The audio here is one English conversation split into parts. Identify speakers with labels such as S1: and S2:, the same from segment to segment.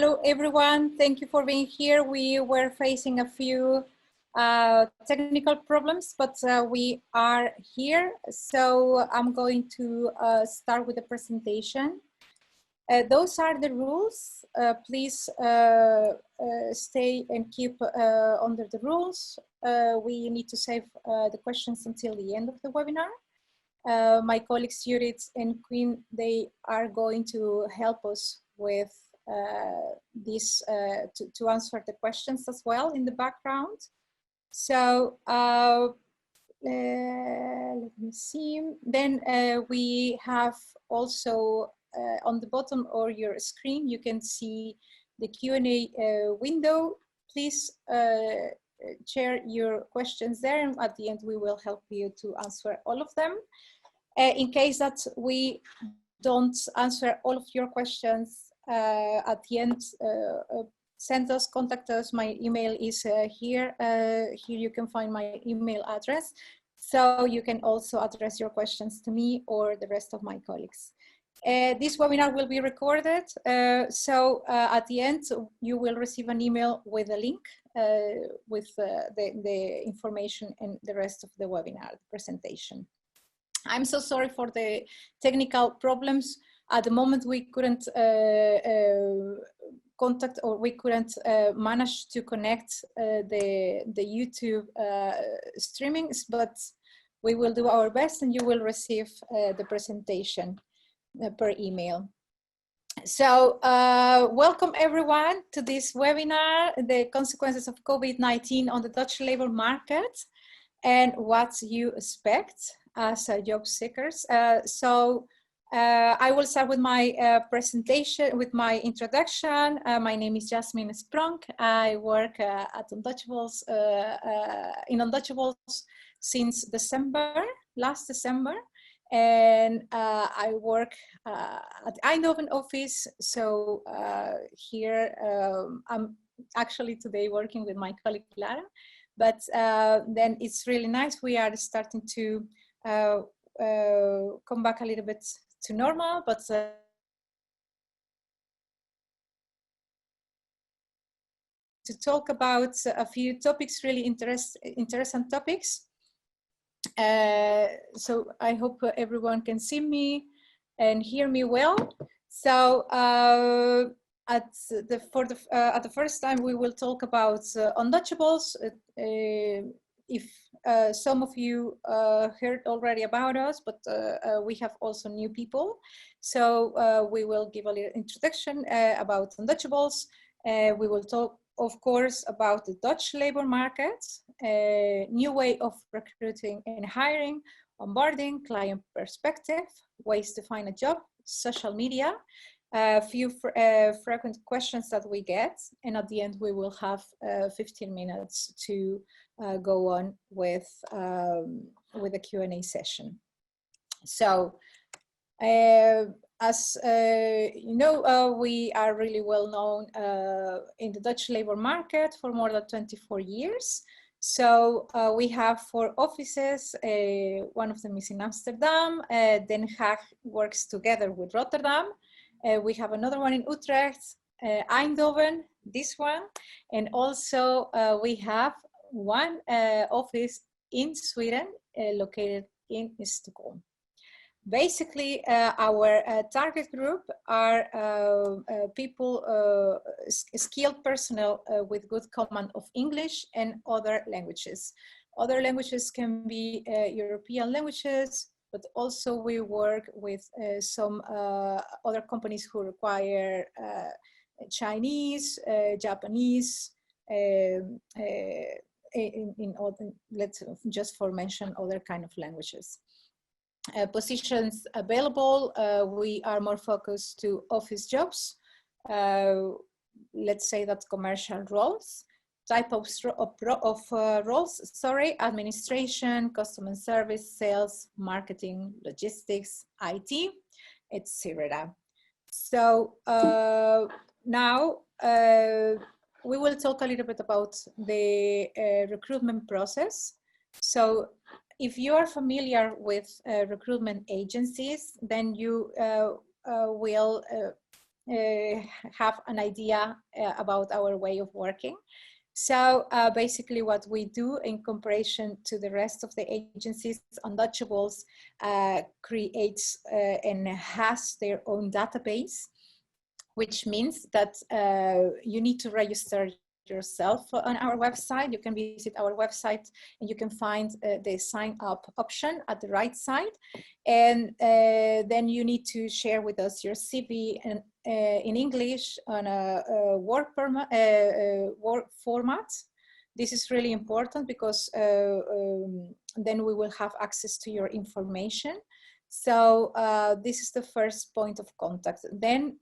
S1: Hello, everyone. Thank you for being here. We were facing a few technical problems, but we are here. So I'm going to start with the presentation. Those are the rules. Please stay and keep under the rules. We need to save the questions until the end of the webinar. My colleagues Judith and Quinn, they are going to help us with this to answer the questions as well in the background. So let me see. Then we have also on the bottom of your screen, you can see the Q&A window. Please share your questions there, and at the end we will help you to answer all of them. In case that we don't answer all of your questions at the end, contact us. My email is here. Here you can find my email address. So you can also address your questions to me or the rest of my colleagues. This webinar will be recorded. So at the end, you will receive an email with a link with the information and the rest of the webinar, the presentation. I'm so sorry for the technical problems. At the moment, we couldn't contact, or we couldn't manage to connect the YouTube streamings, but we will do our best and you will receive the presentation per email. So welcome everyone to this webinar, the consequences of COVID-19 on the Dutch labor market and what you expect as job seekers. I will start with my presentation, with my introduction. My name is Jasmine Sprong. I work at Untouchables, in Untouchables since last December. And I work at the Eindhoven office. So here I'm actually today working with my colleague Lara. But then it's really nice. We are starting to come back a little bit to normal, but to talk about a few topics, really interesting topics. So I hope everyone can see me and hear me well. So at the first time we will talk about Untouchables. If some of you heard already about us, but we have also new people. So we will give a little introduction about Untouchables. We will talk, of course, about the Dutch labor market, new way of recruiting and hiring, onboarding, client perspective, ways to find a job, social media, a few frequent questions that we get, and at the end we will have 15 minutes to go on with a Q&A session. So as you know, we are really well known in the Dutch labor market for more than 24 years. So we have 4 offices. One of them is in Amsterdam. Den Haag works together with Rotterdam. We have another one in Utrecht, Eindhoven, this one, and also we have one office in Sweden, located in Stockholm. Basically, our target group are people, skilled personnel with good command of English and other languages. Other languages can be European languages, but also we work with some other companies who require Chinese, Japanese, let's just for mention other kind of languages. Positions available, we are more focused to office jobs, let's say that commercial roles, type of roles, administration, customer service, sales, marketing, logistics, IT, etc. So now we will talk a little bit about the recruitment process. So if you are familiar with recruitment agencies, then you will have an idea about our way of working. So basically what we do in comparison to the rest of the agencies, Untouchables creates and has their own database, which means that you need to register yourself on our website. You can visit our website and you can find the sign up option at the right side. And then you need to share with us your CV and, in English on a Word format. This is really important because then we will have access to your information. So this is the first point of contact. Then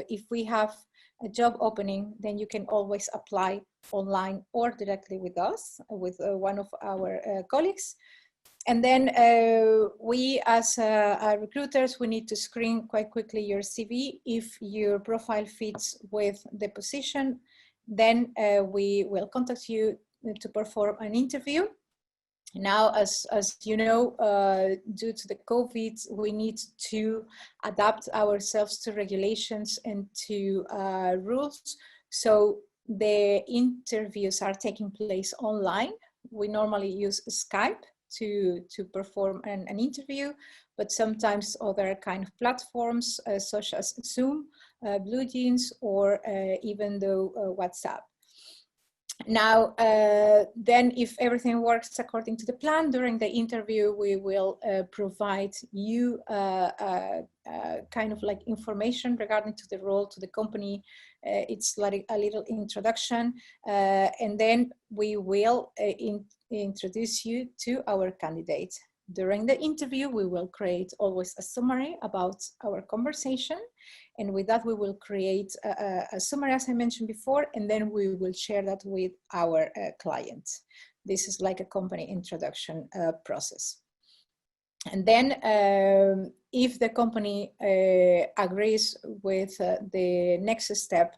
S1: if we have a job opening, then you can always apply online or directly with us, with one of our colleagues. And then we as recruiters, we need to screen quite quickly your CV. If your profile fits with the position, then we will contact you to perform an interview. Now, as you know, due to the COVID, we need to adapt ourselves to regulations and to rules. So the interviews are taking place online. We normally use Skype to perform an interview, but sometimes other kind of platforms such as Zoom, Blue Jeans, or even though WhatsApp. Now, then if everything works according to the plan, during the interview, we will provide you kind of like information regarding to the role, to the company. It's like a little introduction, and then we will introduce you to our candidate. During the interview, we will create always a summary about our conversation. And with that, we will create a summary, as I mentioned before, and then we will share that with our clients. This is like a company introduction process. And then if the company agrees with the next step,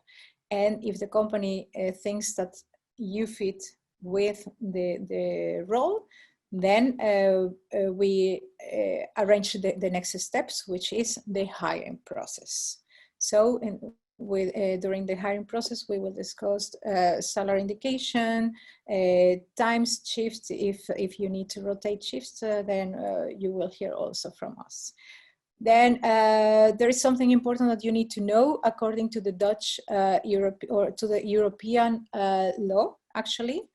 S1: and if the company thinks that you fit with the role, then we arrange the next steps, which is the hiring process. So during the hiring process, we will discuss salary indication, times, shifts. If you need to rotate shifts, then you will hear also from us. Then there is something important that you need to know according to the Dutch or to the European law, actually.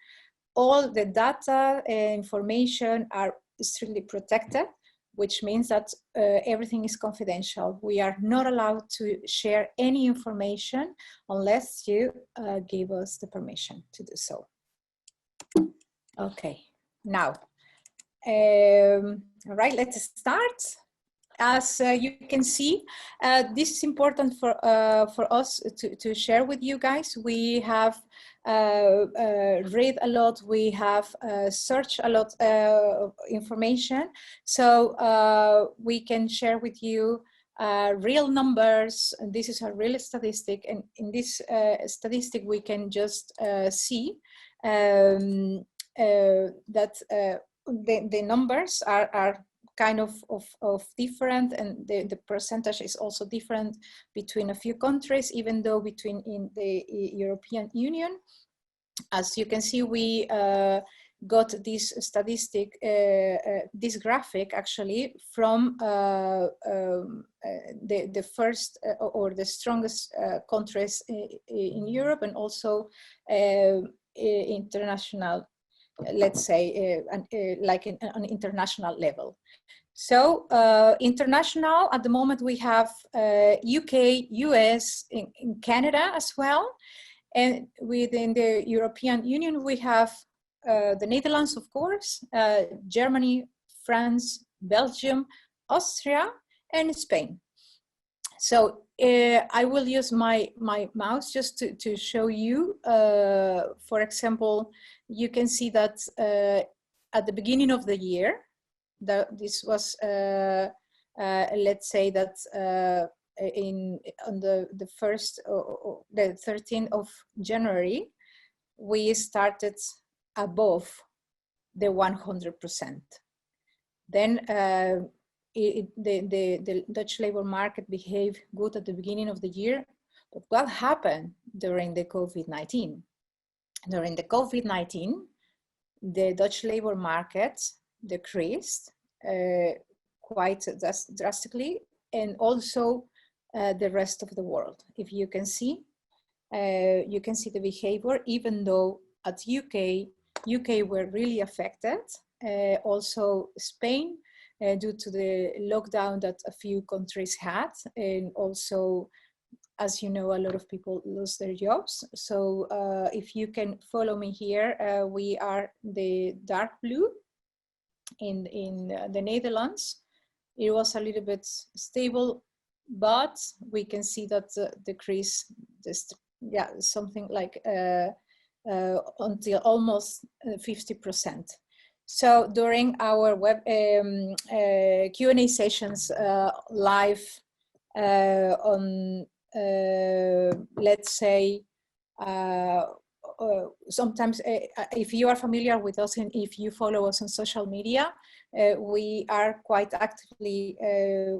S1: All the data and information are strictly protected, which means that everything is confidential. We are not allowed to share any information unless you give us the permission to do so. Okay, now, all right, let's start. As you can see, this is important for us to share with you guys. We have read a lot, we have searched a lot of information, so we can share with you real numbers. This is a real statistic, and in this statistic we can just see that the numbers are kind of different, and the percentage is also different between a few countries, even though in the European Union. As you can see, we got this statistic, this graphic actually from the first or the strongest countries in Europe, and also international, let's say, like on international level. So international, at the moment we have UK, US, in Canada as well. And within the European Union, we have the Netherlands, of course, Germany, France, Belgium, Austria, and Spain. So I will use my mouse just to show you. For example, you can see that at the beginning of the year, this was, let's say that on the 13th of January, we started above the 100%. Then the Dutch labor market behaved good at the beginning of the year. But what happened during the COVID-19? During the COVID-19, the Dutch labor market decreased quite drastically, and also the rest of the world. If you can see the behavior, even though at UK were really affected, also Spain, due to the lockdown that a few countries had, and also, as you know, a lot of people lost their jobs. So if you can follow me here, we are the dark blue in the Netherlands. It was a little bit stable, but we can see that the decrease, something like until almost 50%. So during our web Q&A sessions live on, let's say, sometimes if you are familiar with us and if you follow us on social media, we are quite actively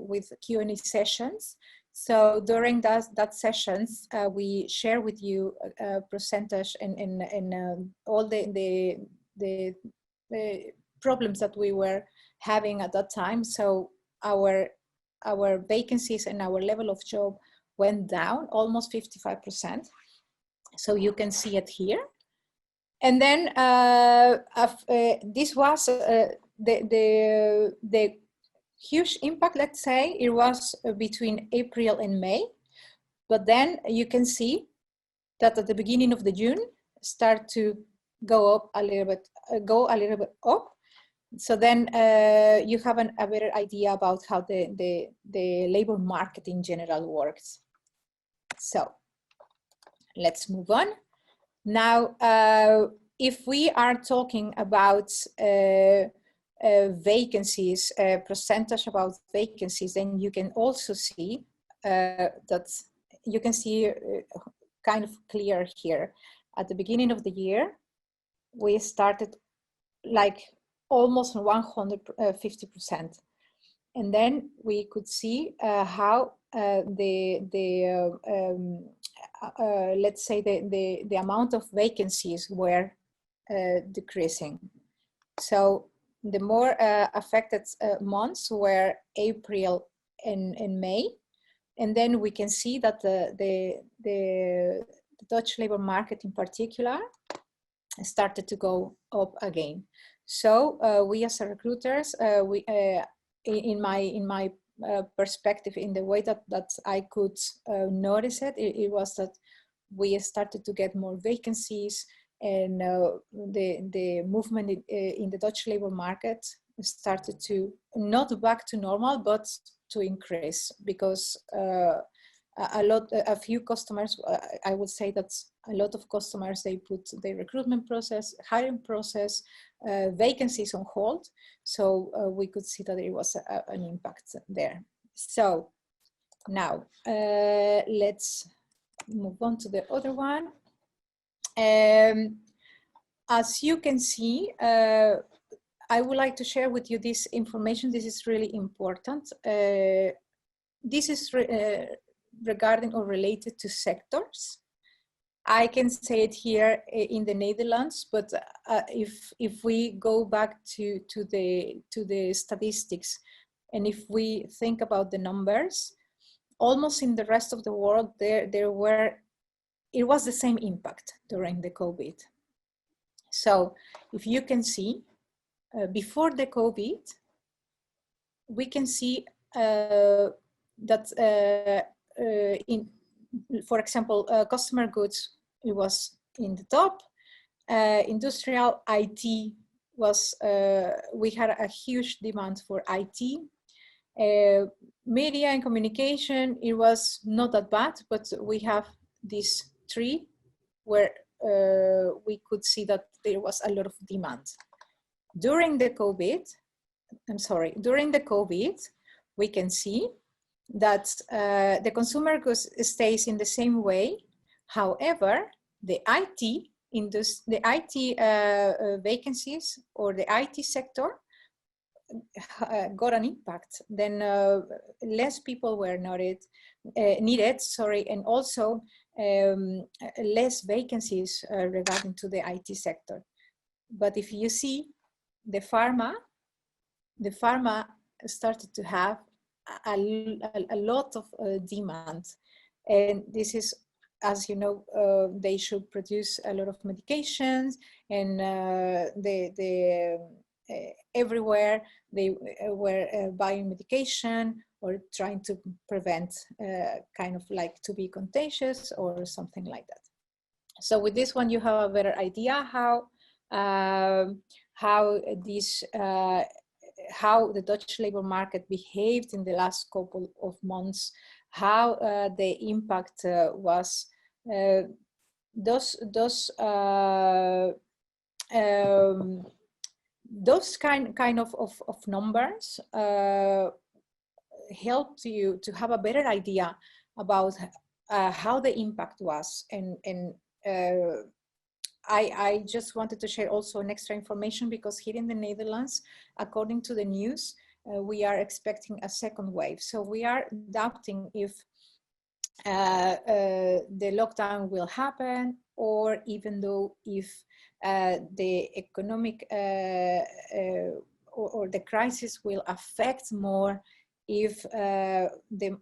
S1: with Q&A sessions. So during that sessions, we share with you a percentage and all the problems that we were having at that time. So our vacancies and our level of job went down almost 55%. So you can see it here. And then this was the huge impact, let's say. It was between April and May. But then you can see that at the beginning of the June, start to go up a little bit, up. So then you have a better idea about how the labor market in general works. So let's move on. Now, if we are talking about vacancies, percentage about vacancies, then you can also see that you can see kind of clear here. At the beginning of the year, we started like almost 150%. And then we could see how let's say the amount of vacancies were decreasing. So the more affected months were April and May. And then we can see that the Dutch labor market in particular started to go up again. So we as recruiters, in my perspective, in the way that I could notice it, it was that we started to get more vacancies, and the movement in the Dutch labor market started to not back to normal, but to increase, because a few customers, I would say that a lot of customers, they put the recruitment process, hiring process, vacancies on hold. So we could see that there was an impact there. So now let's move on to the other one. As you can see, I would like to share with you this information. This is really important. This is regarding or related to sectors. I can say it here in the Netherlands, but if we go back to the statistics, and if we think about the numbers, almost in the rest of the world, it was the same impact during the COVID. So if you can see, before the COVID, we can see that for example, customer goods, it was in the top. Industrial, IT was, we had a huge demand for IT. Media and communication, it was not that bad, but we have these three where we could see that there was a lot of demand. During the COVID, we can see that the consumer goods stays in the same way. However, the IT vacancies or the IT sector got an impact, then less people were needed, sorry, and also less vacancies regarding to the IT sector. But if you see the pharma started to have a lot of demand, and this is, as you know, they should produce a lot of medications, and everywhere they were buying medication or trying to prevent kind of like to be contagious or something like that. So with this one, you have a better idea how the Dutch labor market behaved in the last couple of months, how the impact was. Those kind of numbers helped you to have a better idea about how the impact was, and I just wanted to share also an extra information, because here in the Netherlands, according to the news, we are expecting a second wave. So we are doubting if the lockdown will happen, or even though if the economic or the crisis will affect more, if the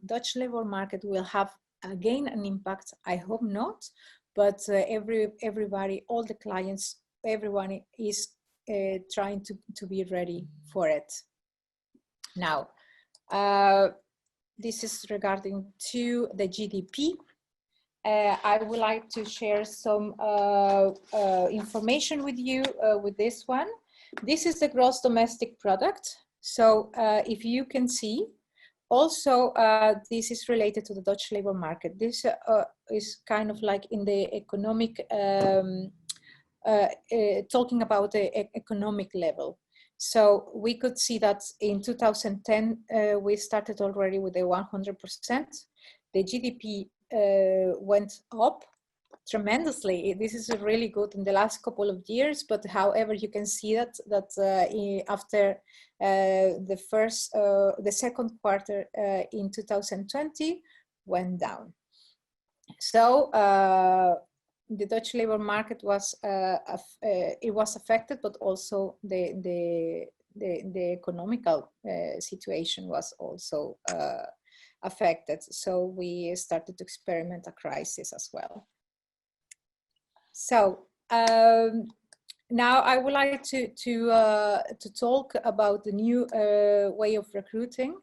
S1: Dutch labor market will have again an impact. I hope not, but everybody, all the clients, everyone is trying to be ready for it. Now, this is regarding to the GDP. I would like to share some information with you with this one. This is the gross domestic product. So if you can see, also this is related to the Dutch labor market. This is kind of like in the economic, talking about the economic level. So we could see that in 2010, we started already with a 100%. The GDP went up tremendously. This is really good in the last couple of years, but however, you can see that after the second quarter in 2020 went down. So the Dutch labor market was it was affected, but also the economical situation was also affected. So we started to experiment a crisis as well. So now I would like to talk about the new way of recruiting.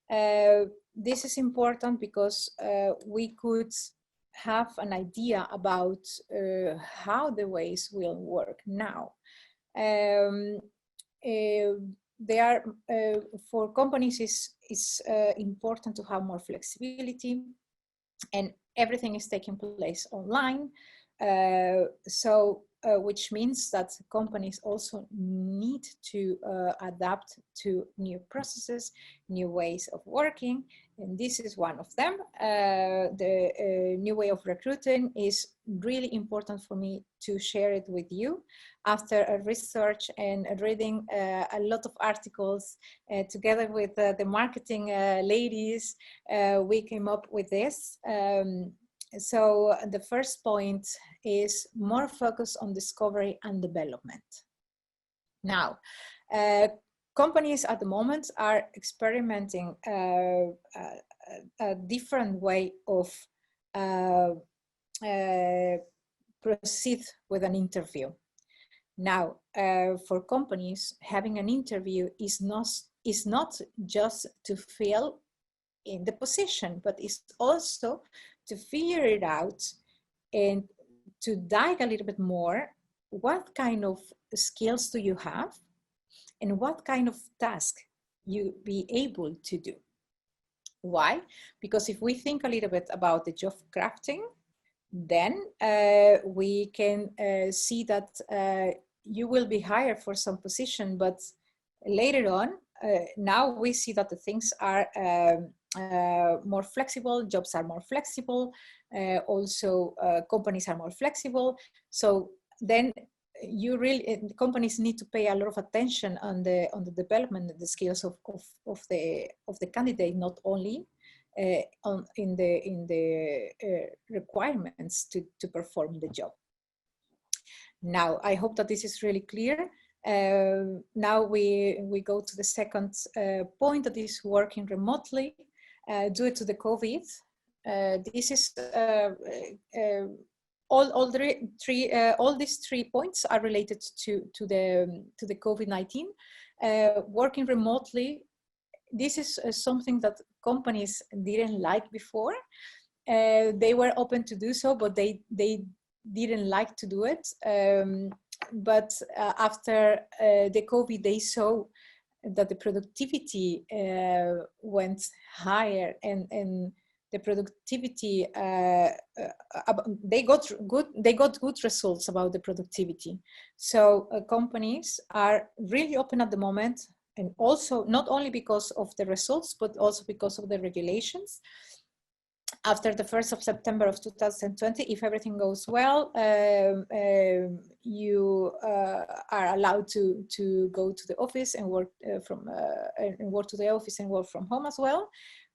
S1: This is important because we could have an idea about how the ways will work now. They are for companies is important to have more flexibility, and everything is taking place online. Which means that companies also need to adapt to new processes, new ways of working, and this is one of them. The new way of recruiting is really important for me to share it with you. After a research and reading a lot of articles together with the marketing ladies, we came up with this. So the first point is more focus on discovery and development. Now, companies at the moment are experimenting a different way of proceed with an interview. Now, for companies, having an interview is not just to fill in the position, but it's also to figure it out and to dive a little bit more. What kind of skills do you have, and what kind of task you be able to do? Why? Because if we think a little bit about the job crafting, then we can see that you will be hired for some position, but later on, now we see that the things are more flexible, jobs are more flexible, also companies are more flexible. So then the companies need to pay a lot of attention on the development and the skills of the candidate, not only in the requirements to perform the job. Now, I hope that this is really clear. Now we go to the second point, that is working remotely due to the COVID. This is all these 3 points are related to the COVID-19. Working remotely, this is something that companies didn't like before. They were open to do so, but they didn't like to do it. But after the COVID, they saw that the productivity went higher, and the productivity they got good results about the productivity. So companies are really open at the moment, and also not only because of the results, but also because of the regulations. After the 1st of September of 2020, if everything goes well, you are allowed to go to the office and work to the office and work from home as well.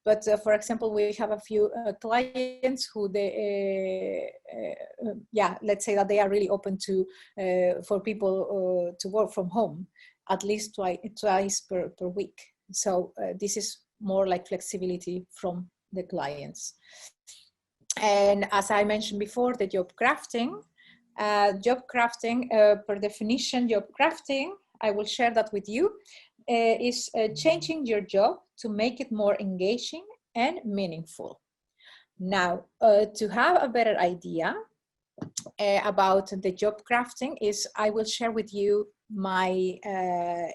S1: But for example, we have a few clients who let's say that they are really open to for people to work from home at least twice per week. So this is more like flexibility from the clients. And as I mentioned before, the job crafting. Per definition, job crafting, I will share that with you, is changing your job to make it more engaging and meaningful. Now, to have a better idea about the job crafting, I will share with you my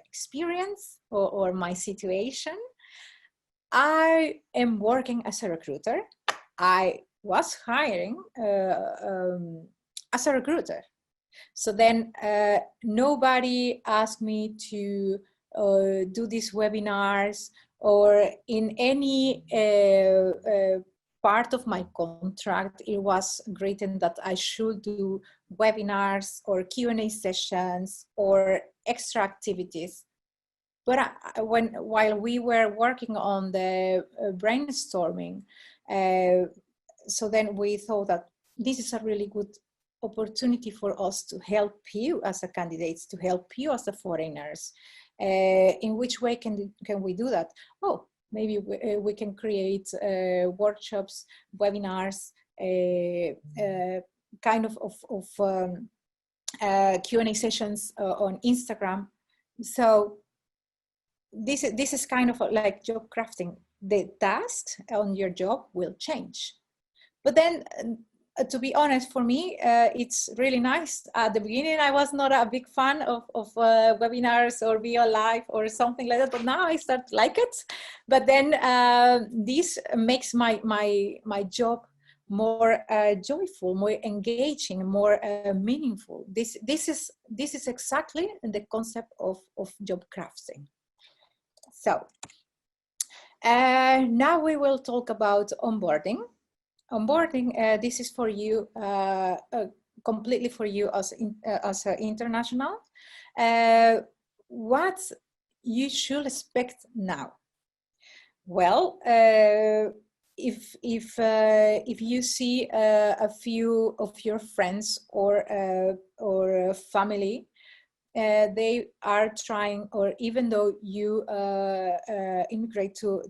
S1: experience or my situation. I am working as a recruiter. I was hiring as a recruiter. So then nobody asked me to do these webinars, or in any part of my contract, it was written that I should do webinars or Q&A sessions or extra activities. But while we were working on the brainstorming, so then we thought that this is a really good opportunity for us to help you as a candidates, to help you as the foreigners. In which way can we do that? Oh, maybe we can create workshops, webinars, kind of Q&A sessions on Instagram. So this is kind of like job crafting. The tasks on your job will change. But then, to be honest, for me, it's really nice. At the beginning, I was not a big fan of webinars or Bio Live or something like that, but now I start to like it. But then this makes my job more joyful, more engaging, more meaningful. This is exactly the concept of job crafting. So now we will talk about onboarding. Onboarding, this is for you, completely for you as an international. What you should expect now? Well, if you see a few of your friends or family, they are trying, or even though you immigrate to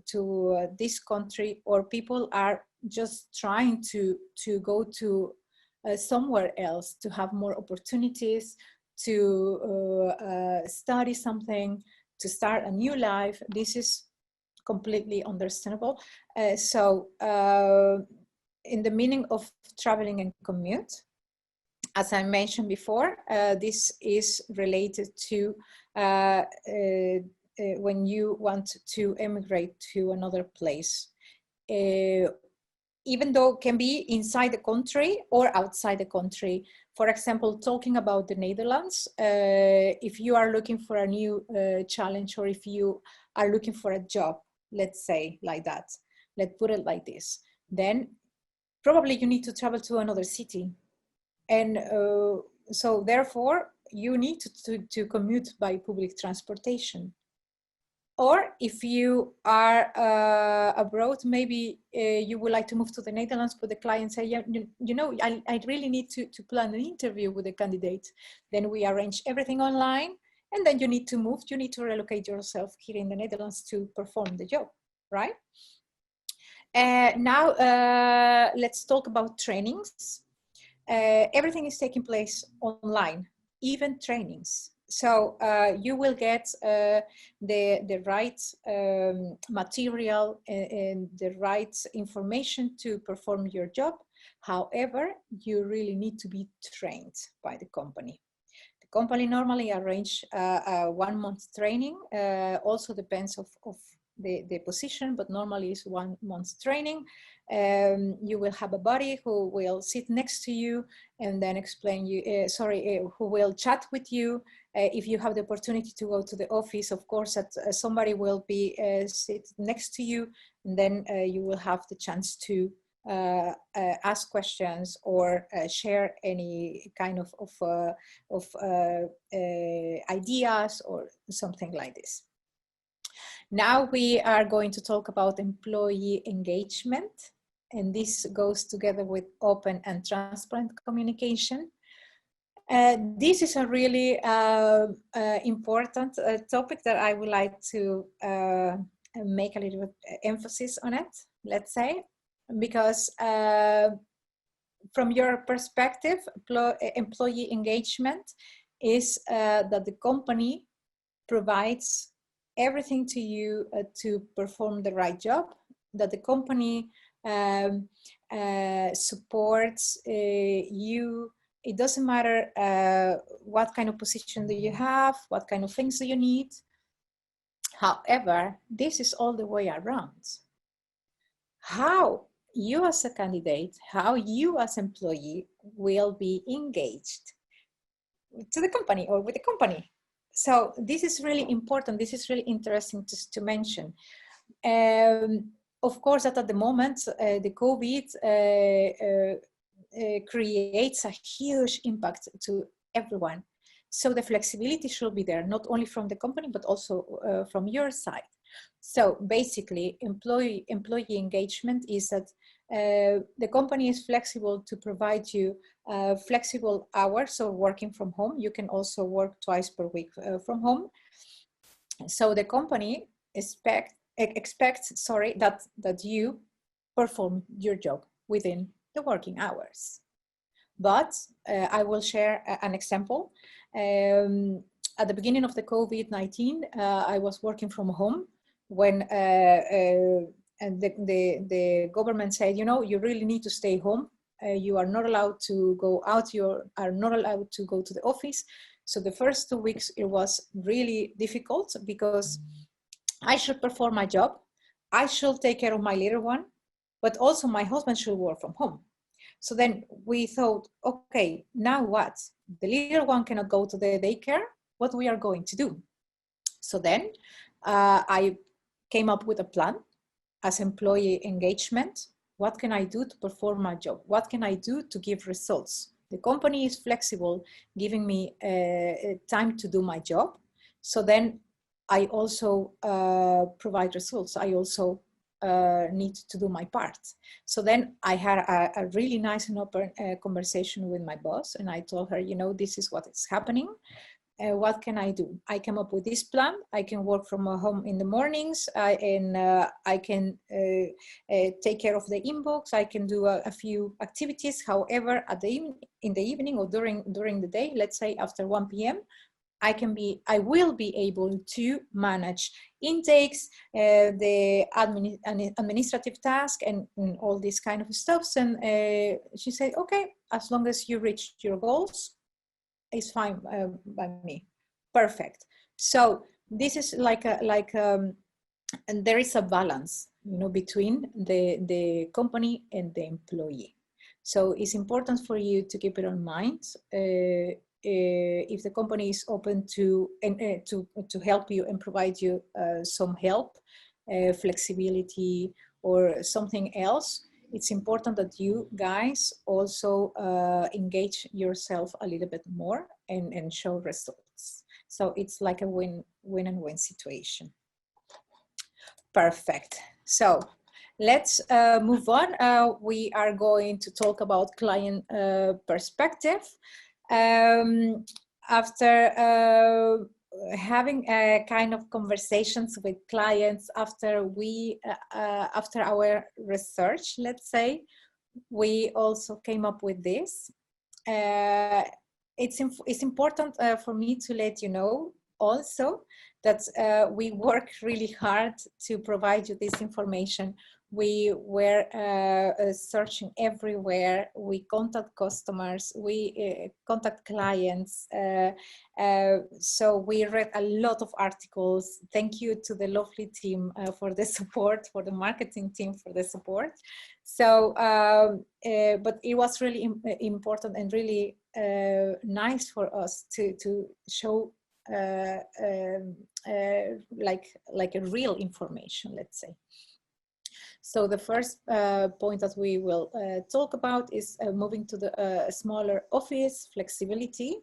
S1: this country, or people are just trying to go to somewhere else to have more opportunities, to study something, to start a new life, this is completely understandable. So in the meaning of traveling and commute, as I mentioned before, this is related to when you want to emigrate to another place. Even though it can be inside the country or outside the country. For example, talking about the Netherlands, if you are looking for a new challenge, or if you are looking for a job, let's say like that, let's put it like this, then probably you need to travel to another city. And so therefore, you need to commute by public transportation. Or if you are abroad, maybe you would like to move to the Netherlands, but the client say, yeah, you know, I really need to plan an interview with the candidate. Then we arrange everything online, and then you need to move, you need to relocate yourself here in the Netherlands to perform the job, right? Now, let's talk about trainings. Everything is taking place online, even trainings. So you will get the right material and the right information to perform your job. However, you really need to be trained by the company. The company normally arrange a 1 month training. Also depends of the position, but normally it's 1 month training. You will have a buddy who will sit next to you and then explain you, who will chat with you. If you have the opportunity to go to the office, of course, that somebody will be sit next to you, and then you will have the chance to ask questions or share any kind of ideas or something like this. Now we are going to talk about employee engagement, and this goes together with open and transparent communication. This is a really important topic that I would like to make a little bit emphasis on it, let's say, because from your perspective, employee engagement is that the company provides everything to you to perform the right job, that the company supports you. It doesn't matter what kind of position do you have, what kind of things do you need. However, this is all the way around. How you as a candidate, how you as employee will be engaged to the company or with the company. So this is really important. This is really interesting to mention. Of course, that at the moment, the COVID creates a huge impact to everyone. So the flexibility should be there, not only from the company, but also from your side. So basically, employee engagement is that the company is flexible to provide you flexible hours, so working from home. You can also work twice per week from home. So the company expects that you perform your job within the working hours. But I will share an example. At the beginning of the COVID-19, I was working from home when and the government said, you know, you really need to stay home. You are not allowed to go out, you are not allowed to go to the office. So the first 2 weeks, it was really difficult because I should perform my job. I should take care of my little one, but also my husband should work from home. So then we thought, okay, now what? The little one cannot go to the daycare. What we are going to do? So then I came up with a plan as employee engagement. What can I do to perform my job? What can I do to give results? The company is flexible, giving me time to do my job. So then I also provide results. I also need to do my part. So then I had a really nice and open conversation with my boss, and I told her, you know, this is what is happening. What can I do? I came up with this plan. I can work from home in the mornings, and I can take care of the inbox. I can do a few activities. However, in the evening or during the day, let's say after 1 p.m., I will be able to manage intakes, the administrative task, and all these kind of stuffs. And she said, okay, as long as you reach your goals, it's fine by me. Perfect. So this is and there is a balance, you know, between the company and the employee. So it's important for you to keep it in mind. If the company is open to help you and provide you some help, flexibility, or something else, it's important that you guys also engage yourself a little bit more and show results. So it's like a win and win situation. Perfect. So let's move on. We are going to talk about client perspective. After having kind of conversations with clients after our research, let's say, we also came up with this. It's important for me to let you know also that we work really hard to provide you this information. We were searching everywhere. We contact customers, we contact clients. So we read a lot of articles. Thank you to the lovely team for the support, for the marketing team for the support. So, but it was really important and really nice for us to show like a real information, let's say. So the first point that we will talk about is moving to the smaller office, flexibility.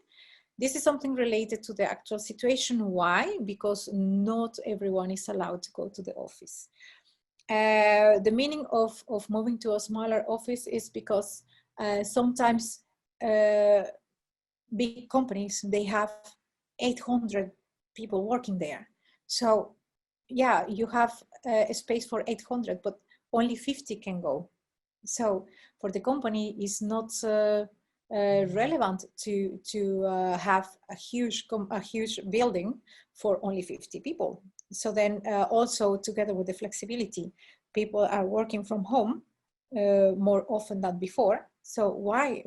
S1: This is something related to the actual situation. Why? Because not everyone is allowed to go to the office. The meaning of moving to a smaller office is because sometimes big companies, they have 800 people working there. So yeah, you have a space for 800, but only 50 can go. So for the company, it's not relevant to have a huge building for only 50 people. So then also together with the flexibility, people are working from home more often than before. So why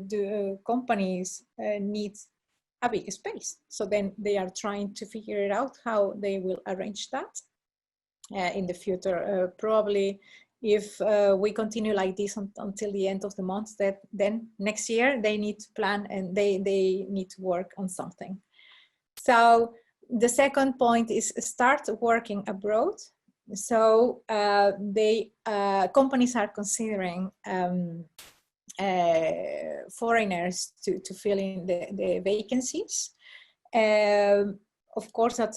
S1: do companies need a big space? So then they are trying to figure it out how they will arrange that in the future. Probably if we continue like this until the end of the month, then next year they need to plan and they need to work on something. So the second point is start working abroad. So companies are considering foreigners to fill in the vacancies. Of course, that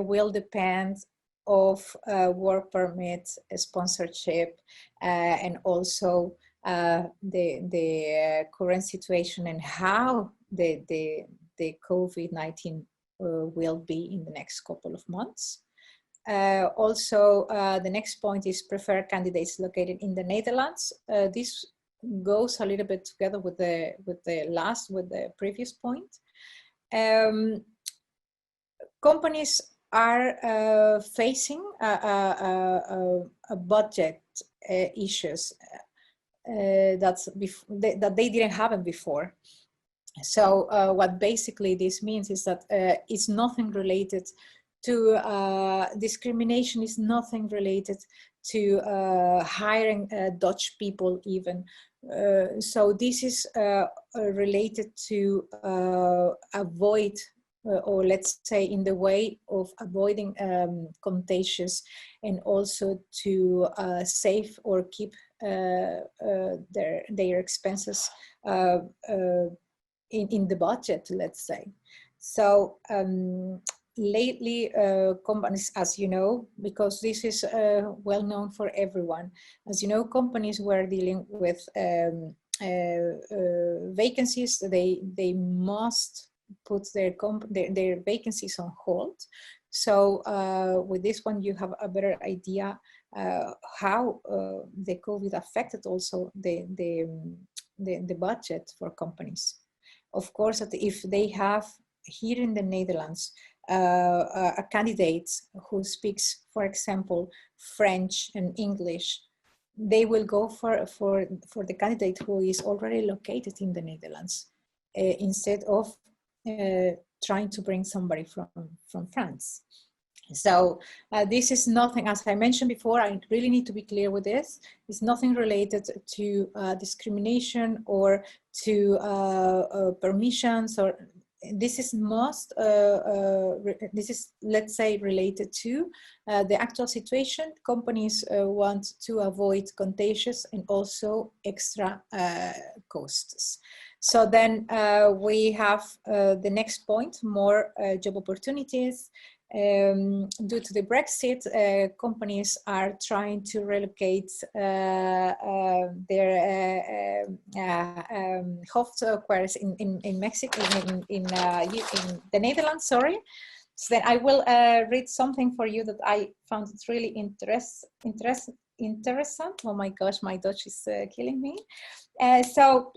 S1: will depend of work permit, sponsorship, and also the current situation and how the COVID-19 will be in the next couple of months. Also, the next point is prefer candidates located in the Netherlands. This goes a little bit together with the previous point. Companies are facing a budget issues that they didn't have before. So what basically this means is that it's nothing related to discrimination, is nothing related to hiring Dutch people even. So this is related to avoid, or let's say in the way of avoiding contagious, and also to save or keep their expenses in the budget, let's say. So lately companies, as you know, because this is well known for everyone, as you know, companies were dealing with vacancies. They must put their vacancies on hold. So with this one, you have a better idea how the COVID affected also the budget for companies. Of course, that if they have here in the Netherlands a candidate who speaks, for example, French and English, they will go for the candidate who is already located in the Netherlands instead of trying to bring somebody from France. So this is nothing, as I mentioned before, I really need to be clear with this. It's nothing related to discrimination or to permissions, or this is let's say related to the actual situation. Companies want to avoid contagious and also extra costs. So then we have the next point, more job opportunities. Due to the Brexit, companies are trying to relocate their headquarters in Mexico, in the Netherlands, sorry. So then I will read something for you that I found it really interesting. Oh my gosh, my Dutch is killing me. So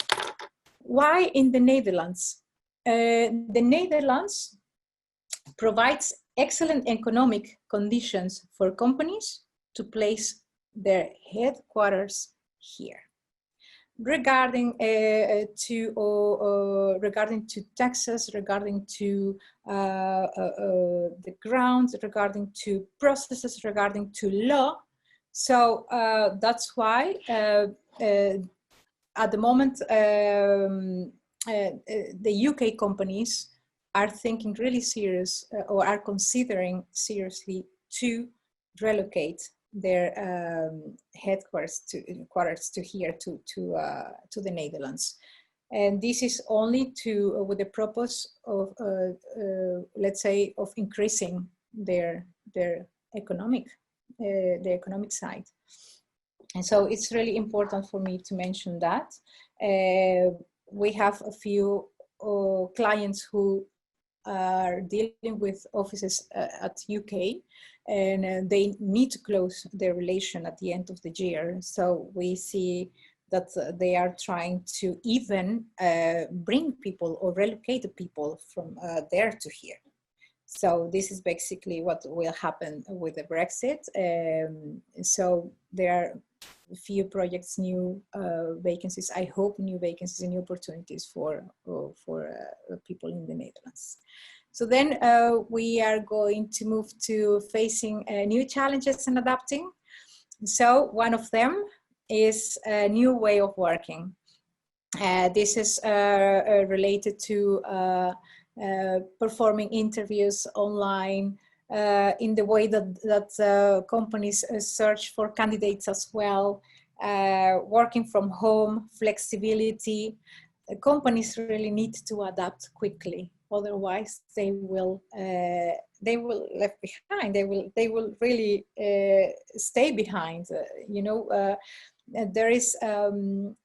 S1: why in the Netherlands? The Netherlands provides excellent economic conditions for companies to place their headquarters here. Regarding to taxes, regarding to the ground, regarding to processes, regarding to law. So that's why at the moment the UK companies are thinking really serious or are considering seriously to relocate their headquarters to here to the Netherlands, and this is only with the purpose of let's say of increasing their economic side. And so it's really important for me to mention that we have a few clients who are dealing with offices at UK, and they need to close their relation at the end of the year. So we see that they are trying to even bring people or relocate the people from there to here. So this is basically what will happen with the Brexit. So there are a few projects, new vacancies. I hope new vacancies and new opportunities for people in the Netherlands. So then we are going to move to facing new challenges and adapting. So one of them is a new way of working. This is related to performing interviews online, in the way that companies search for candidates as well, working from home, flexibility. Companies really need to adapt quickly, otherwise they will left behind. They will really stay behind. You know, there is an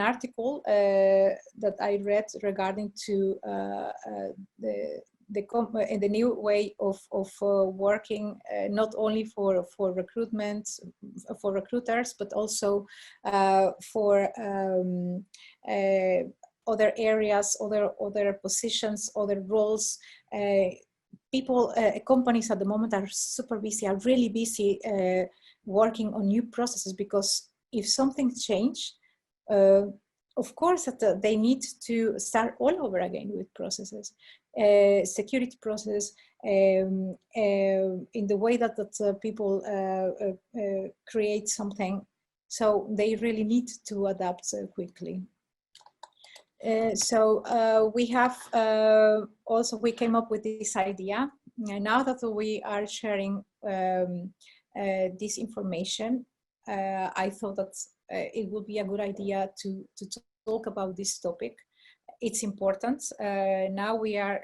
S1: article that I read regarding to the new way of working, not only for recruiters, but also for other areas, other positions, other roles. Companies at the moment are super busy, are really busy working on new processes, because if something changes, of course that they need to start all over again with processes, security process, in the way that people create something. So they really need to adapt quickly. So we have also, we came up with this idea. Now that we are sharing this information, I thought that it would be a good idea to talk about this topic. It's important. Now we are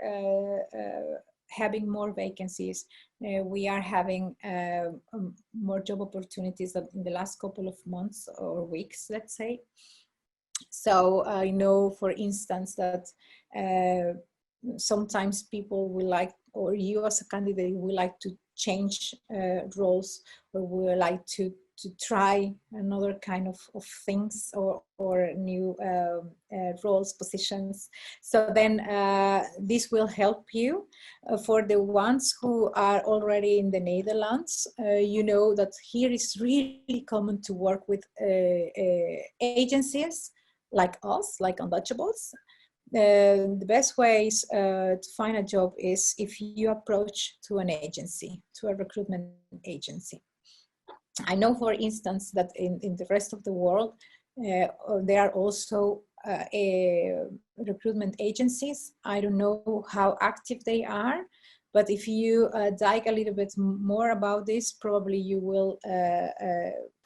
S1: having more vacancies. We are having more job opportunities than in the last couple of months or weeks, let's say. So I know, for instance, that sometimes people will like, or you as a candidate will like to change roles, or will like to try another kind of things, or new roles, positions. So then this will help you. For the ones who are already in the Netherlands, you know that here is really common to work with agencies like us, like Untouchables. The best ways to find a job is if you approach to an agency, to a recruitment agency. I know, for instance, that in the rest of the world, there are also recruitment agencies. I don't know how active they are, but if you dive a little bit more about this, probably you will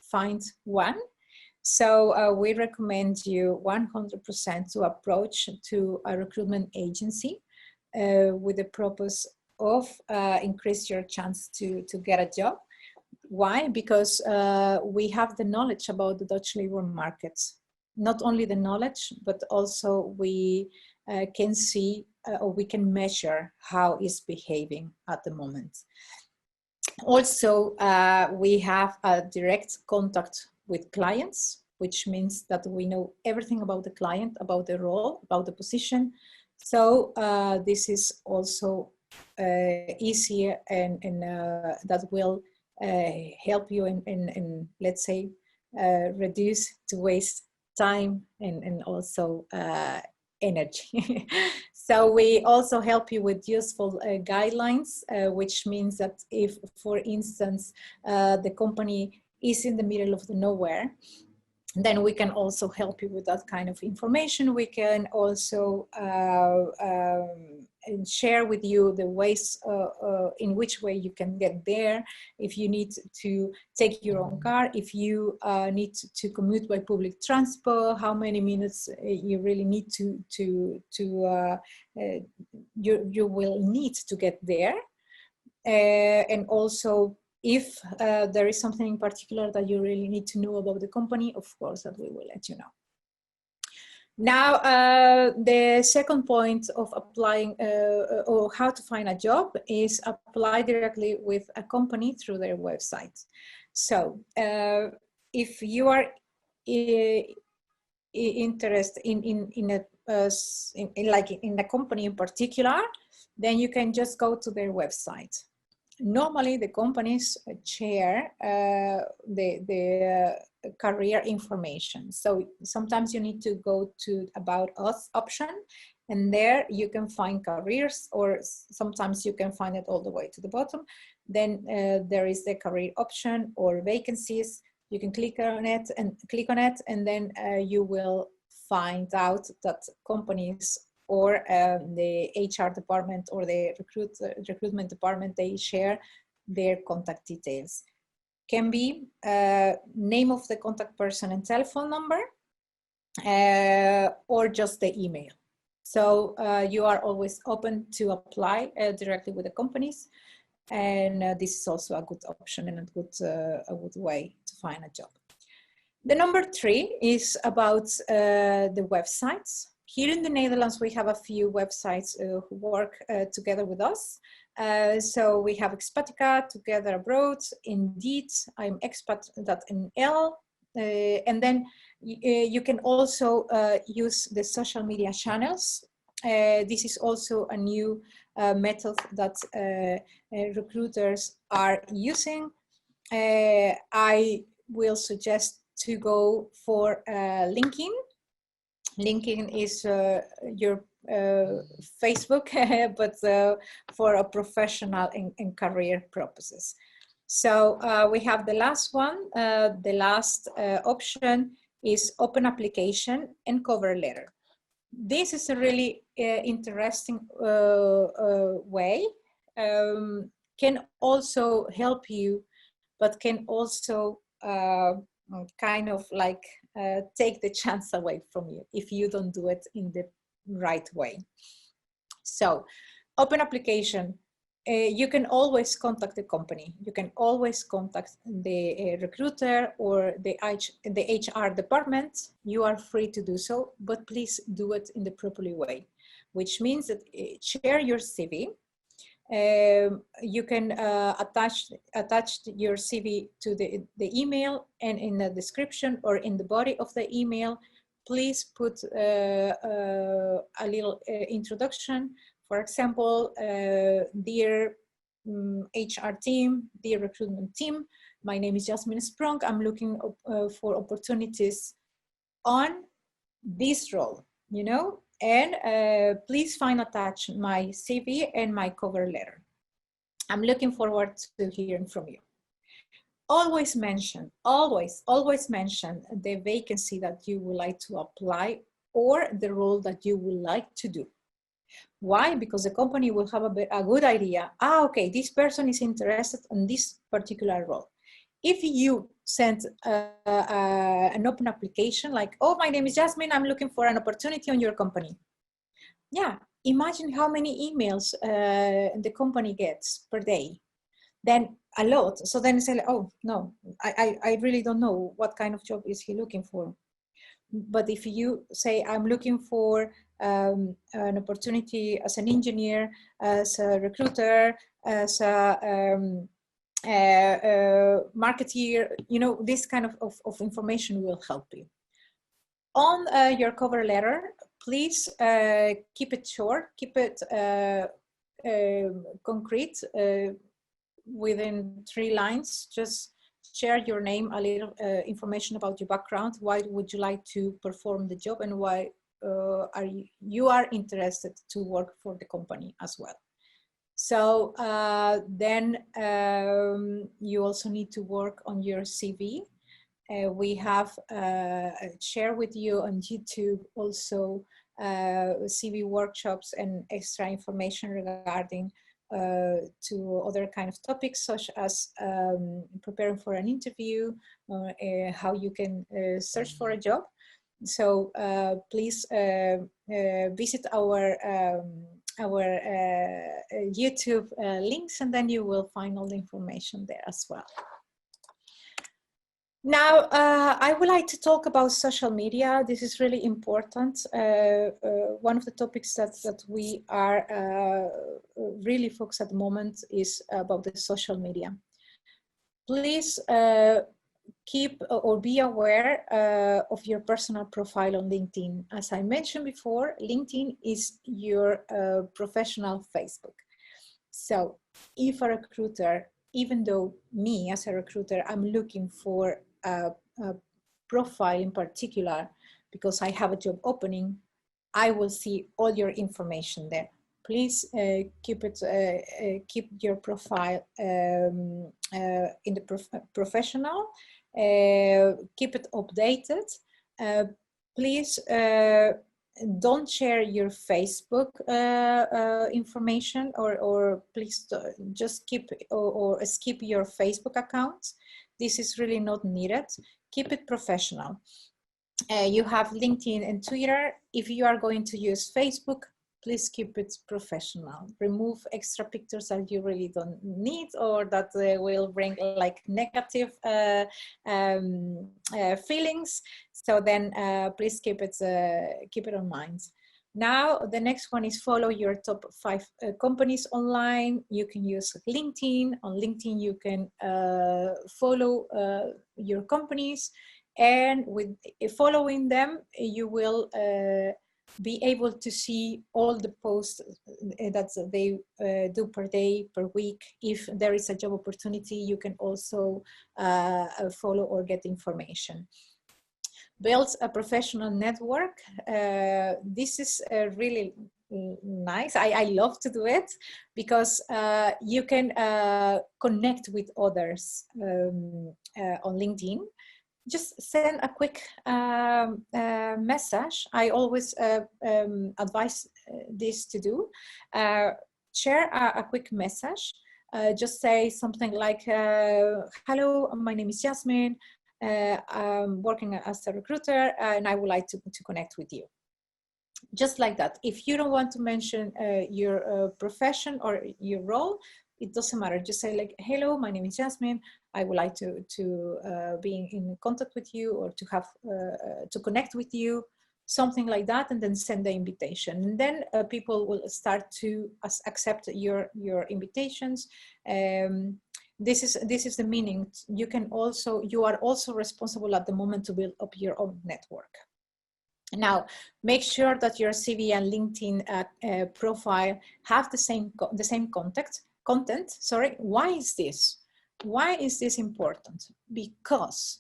S1: find one. So we recommend you 100% to approach to a recruitment agency with the purpose of increase your chance to get a job. Why? Because we have the knowledge about the Dutch labor market. Not only the knowledge, but also we can see or we can measure how it's behaving at the moment. Also, we have a direct contact with clients, which means that we know everything about the client, about the role, about the position. So this is also easier and that will help you in let's say, reduce to waste time and also energy. So we also help you with useful guidelines, which means that if, for instance, the company is in the middle of the nowhere, then we can also help you with that kind of information. We can also share with you the ways in which way you can get there. If you need to take your own car, if you need to commute by public transport, how many minutes you really need you will need to get there. And also, if there is something in particular that you really need to know about the company, of course, that we will let you know. Now, the second point of applying or how to find a job is apply directly with a company through their website. So if you are interested in a company in particular, then you can just go to their website. Normally, the companies share the career information. So sometimes you need to go to About Us option, and there you can find careers, or sometimes you can find it all the way to the bottom. Then there is the career option or vacancies. You can click on it, and then you will find out that companies or the HR department or the recruitment department, they share their contact details. Can be name of the contact person and telephone number, or just the email. So you are always open to apply directly with the companies, and this is also a good option and a good way to find a job. The number 3 is about the websites. Here in the Netherlands, we have a few websites who work together with us. So we have Expatica, Together Abroad, Indeed, I'm Expat.nl, and then you can also use the social media channels. This is also a new method that recruiters are using. I will suggest to go for LinkedIn. LinkedIn is your Facebook, but for a professional and career purposes. So we have the last one. The last option is open application and cover letter. This is a really interesting way. Can also help you, but can also kind of like take the chance away from you if you don't do it in the right way. So open application, you can always contact the company. You can always contact the recruiter or the HR department. You are free to do so, but please do it in the proper way, which means that share your CV. You can attach your CV to the email, and in the description or in the body of the email, please put a little introduction. For example, dear HR team, dear recruitment team, my name is Jasmine Sprong. I'm looking for opportunities on this role, you know, and please find attached my CV and my cover letter. I'm looking forward to hearing from you. Always mention the vacancy that you would like to apply or the role that you would like to do. Why? Because the company will have a good idea. Okay, this person is interested in this particular role. If you send an open application like, oh, my name is Jasmine, I'm looking for an opportunity on your company. Yeah, imagine how many emails the company gets per day. Then a lot. So then say, oh, no, I really don't know what kind of job is he looking for. But if you say, I'm looking for an opportunity as an engineer, as a recruiter, as a marketeer, you know, this kind of information will help you. On your cover letter, please keep it short, keep it concrete, within 3 lines. Just share your name, a little information about your background. Why would you like to perform the job, and why you are interested to work for the company as well. So then you also need to work on your CV. We have shared with you on YouTube also CV workshops and extra information regarding to other kind of topics, such as preparing for an interview, how you can search for a job. So please visit our YouTube links, and then you will find all the information there as well. Now, I would like to talk about social media. This is really important. One of the topics that we are really focused at the moment is about the social media. Please keep or be aware of your personal profile on LinkedIn. As I mentioned before, LinkedIn is your professional Facebook. So if a recruiter, even though me as a recruiter, I'm looking for a profile in particular because I have a job opening, I will see all your information there. Please keep your profile in the professional. Keep it updated. Please don't share your Facebook information, or please just keep or skip your Facebook account. This is really not needed. Keep it professional. You have LinkedIn and Twitter. If you are going to use Facebook, please keep it professional. Remove extra pictures that you really don't need, or that will bring like negative feelings. So then please keep it on mind. Now, the next one is follow your top 5 companies online. You can use LinkedIn. On LinkedIn, you can follow your companies, and with following them, you will be able to see all the posts that they do per day, per week. If there is a job opportunity, you can also follow or get information. Build a professional network. This is really nice. I love to do it because you can connect with others on LinkedIn. Just send a quick message. I always advise this to do. Share a quick message. Just say something like, hello, my name is Jasmine. I'm working as a recruiter and I would like to connect with you. Just like that. If you don't want to mention your profession or your role, it doesn't matter. Just say like, hello, my name is Jasmine. I would like to be in contact with you, or to have to connect with you, something like that, and then send the invitation. And then people will start to accept your invitations. This is the meaning. You are also responsible at the moment to build up your own network. Now, make sure that your CV and LinkedIn profile have the same content. Sorry, why is this? Why is this important? Because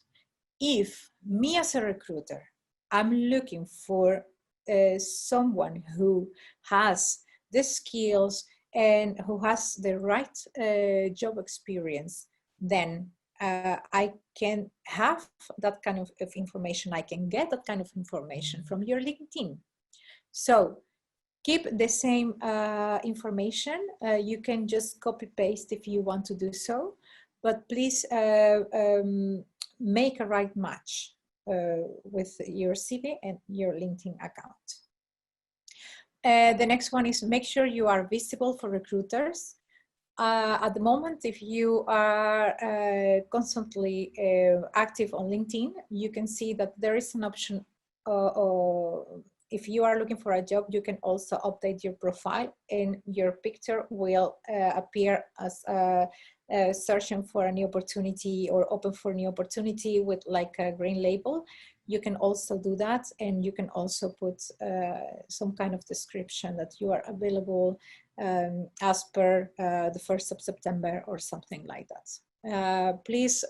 S1: if me as a recruiter, I'm looking for someone who has the skills and who has the right job experience, then I can have that kind of information. I can get that kind of information from your LinkedIn. So keep the same information. You can just copy paste if you want to do so, but please make a right match with your CV and your LinkedIn account. The next one is make sure you are visible for recruiters. At the moment, if you are constantly active on LinkedIn, you can see that there is an option. If you are looking for a job, you can also update your profile, and your picture will appear as searching for a new opportunity or open for a new opportunity with like a green label. You can also do that, and you can also put some kind of description that you are available as per the 1st of September or something like that. Please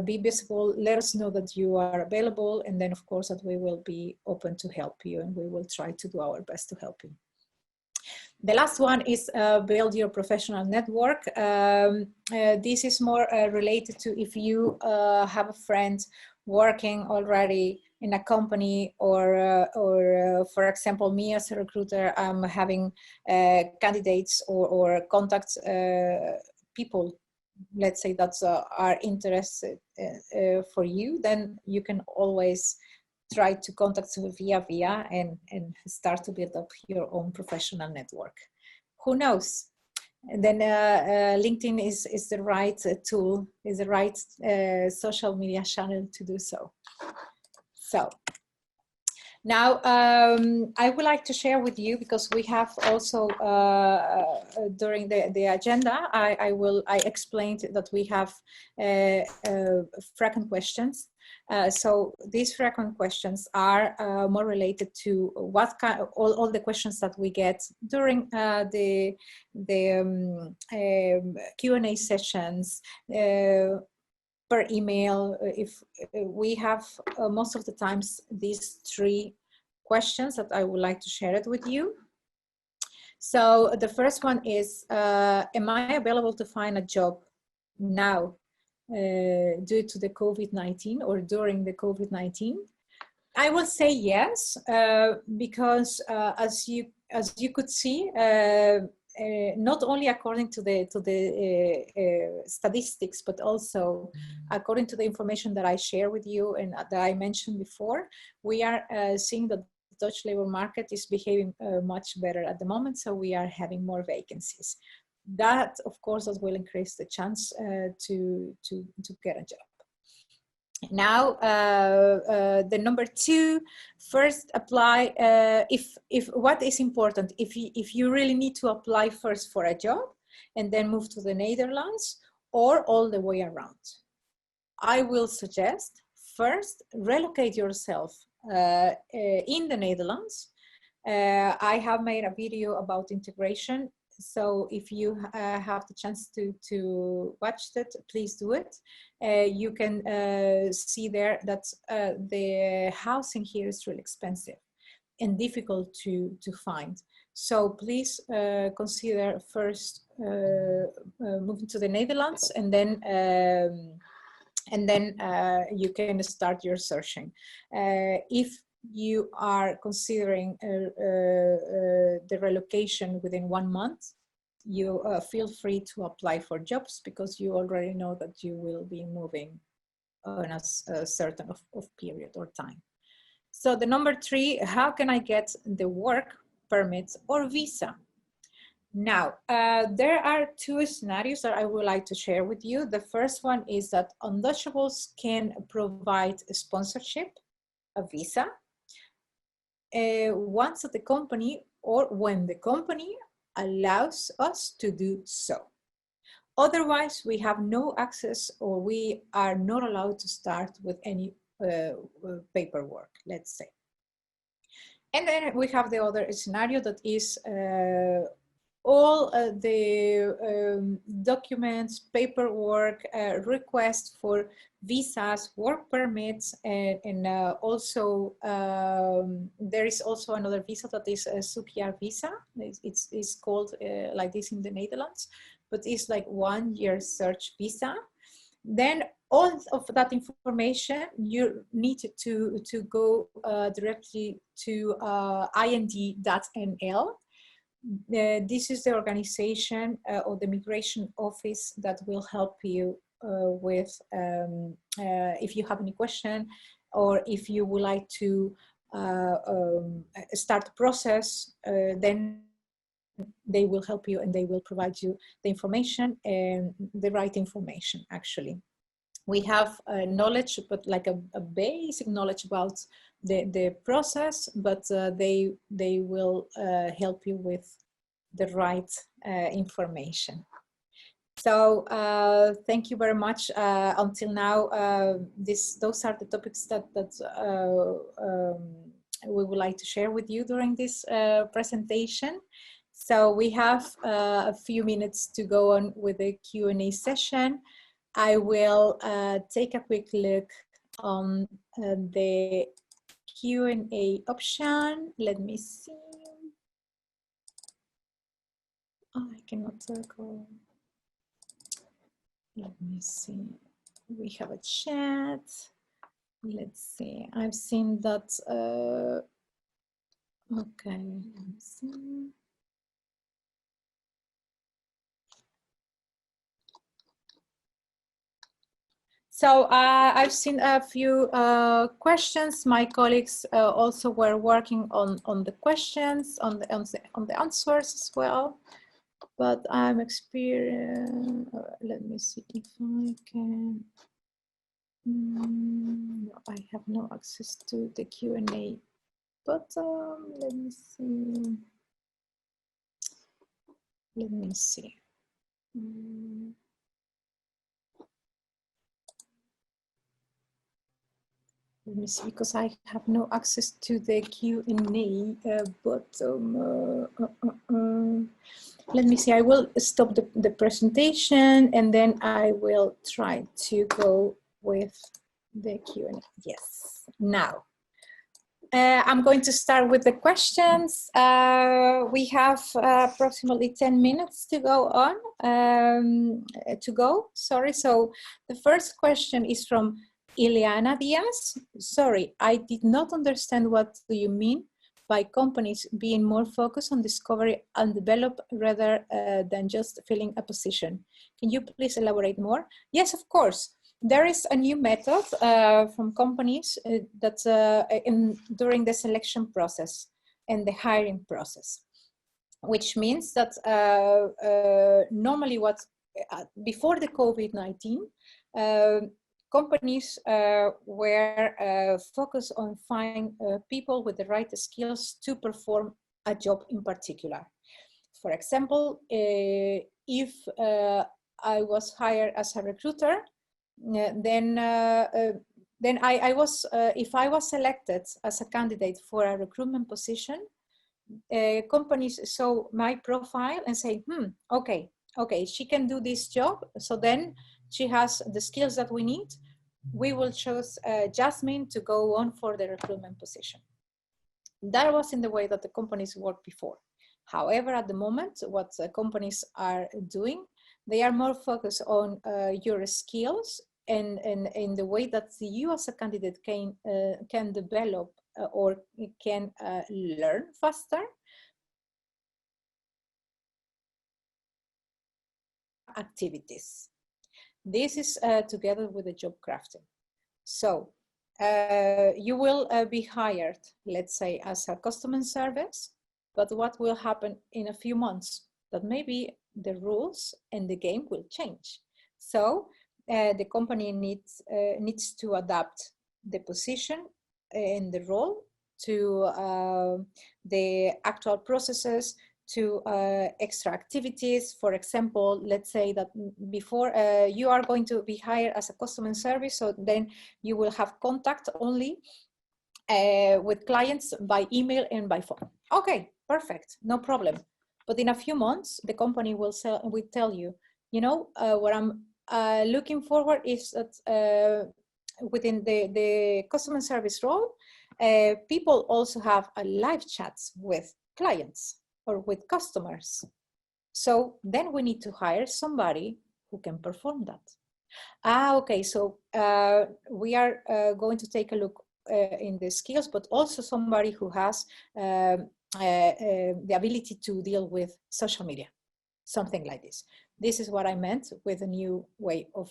S1: be visible, let us know that you are available, and then of course that we will be open to help you, and we will try to do our best to help you. The last one is build your professional network. This is more related to if you have a friend working already in a company, or for example, me as a recruiter, I'm having candidates or contact people, let's say, that are interested for you, then you can always try to contact via and start to build up your own professional network. Who knows? And then LinkedIn is the right tool, is the right social media channel to do so. So now I would like to share with you, because we have also during the agenda, I explained that we have frequent questions. So these frequent questions are more related to what kind of all the questions that we get during the Q&A sessions, per email. If we have most of the times these 3 questions that I would like to share it with you. So the first one is, am I available to find a job now due to the COVID-19 or during the COVID-19? I will say yes, because as you could see, not only according to the statistics, but also according to the information that I share with you and that I mentioned before, we are seeing that the Dutch labor market is behaving much better at the moment. So we are having more vacancies. That, of course, that will increase the chance to get a job. Now, the number 2, first apply. If what is important, if you really need to apply first for a job and then move to the Netherlands, or all the way around, I will suggest first relocate yourself in the Netherlands. I have made a video about integration. So if you have the chance to watch that, please do it. You can see there that the housing here is really expensive and difficult to find. So please consider first moving to the Netherlands, and then you can start your searching. If you are considering the relocation within 1 month, you feel free to apply for jobs, because you already know that you will be moving on a certain period or time. So the number 3, how can I get the work permit or visa? Now, there are 2 scenarios that I would like to share with you. The first one is that Untouchables can provide a sponsorship, a visa, once the company, or when the company allows us to do so. Otherwise, we have no access, or we are not allowed to start with any paperwork, let's say. And then we have the other scenario, that is all the documents, paperwork, requests for visas, work permits, and also there is also another visa that is a CPR visa. It's called like this in the Netherlands, but it's like 1-year search visa. Then all of that information, you need to go directly to ind.nl. This is the organization or the migration office that will help you with if you have any question, or if you would like to start the process, then they will help you and they will provide you the information, and the right information. Actually, we have knowledge, but like a basic knowledge about the process, but they will help you with the right information. So thank you very much. Until now, those are the topics that we would like to share with you during this presentation. So we have a few minutes to go on with the Q&A session. I will take a quick look on the Q&A option. Let me see. Oh, I cannot go. Let me see. We have a chat. Let's see. I've seen that. Okay. Let me see. So I've seen a few questions. My colleagues also were working on the questions, on the answers as well. But I'm experiencing. Let me see if I can. No, I have no access to the Q&A. But let me see. Let me see. Let me see, because I have no access to the Q&A. Let me see. I will stop the presentation and then I will try to go with the Q&A. Yes. Now, I'm going to start with the questions. We have approximately 10 minutes to go on. Sorry. So the first question is from Ileana Diaz. Sorry, I did not understand what do you mean by companies being more focused on discovery and develop rather than just filling a position. Can you please elaborate more? Yes, of course. There is a new method from companies during the selection process and the hiring process, which means that normally before the COVID-19, companies were focused on finding people with the right skills to perform a job in particular. For example, if I was hired as a recruiter, then if I was selected as a candidate for a recruitment position, companies saw my profile and say, okay, she can do this job, so then she has the skills that we need. We will choose Jasmine to go on for the recruitment position. That was in the way that the companies worked before. However, at the moment, what companies are doing, they are more focused on your skills and in the way that you as a candidate can develop or can learn faster. Activities. This is together with the job crafting. So you will be hired, let's say, as a customer service, but what will happen in a few months? That maybe the rules and the game will change. So the company needs to adapt the position and the role to the actual processes, to extra activities. For example, let's say that before you are going to be hired as a customer service, so then you will have contact only with clients by email and by phone. Okay, perfect, no problem. But in a few months, the company will tell you, you know, what I'm looking forward is that within the customer service role, people also have a live chats with clients or with customers. So then we need to hire somebody who can perform that. Okay, so we are going to take a look in the skills, but also somebody who has the ability to deal with social media, something like this. This is what I meant with a new way of